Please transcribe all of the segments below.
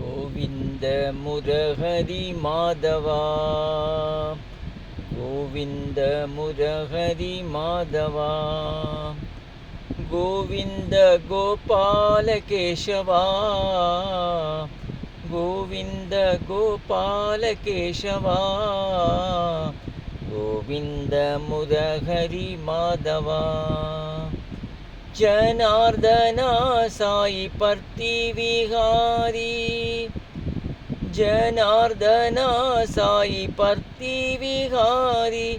Govind मुरहरि Madhava Govind मुरहरि Madhava Govind Gopal Keshava Govind Gopal Keshava Govind मुरहरि Madhava जनार्दना Sai पर्ति Vihari जनार्दना Sai पर्ति Vihari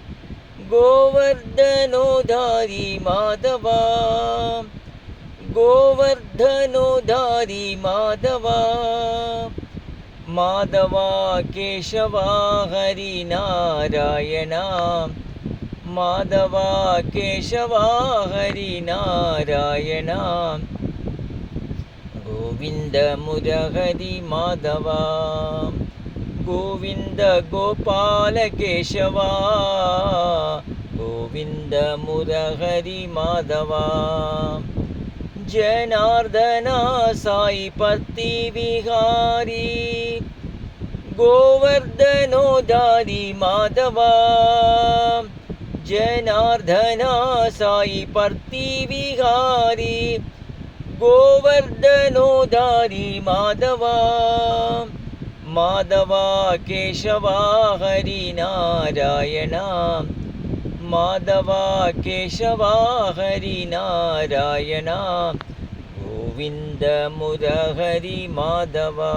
गोवर्धनोधारी Madhava गोवर्धनोधारी Madhava Madhava Keshava Hari Narayana Madhava Keshava Hari Narayana Govind मुरहरि Madhava Govind Gopal Keshava Govind मुरहरि Madhava जनार्दना Sai पर्ति Vihari गोवर्धनोधारी Madhava जनार्दना Sai पर्ति Vihari गोवर्धनोधारी Madhava Madhava Keshava Hari Narayana Madhava Keshava Hari Narayana Govind मुरहरि Madhava.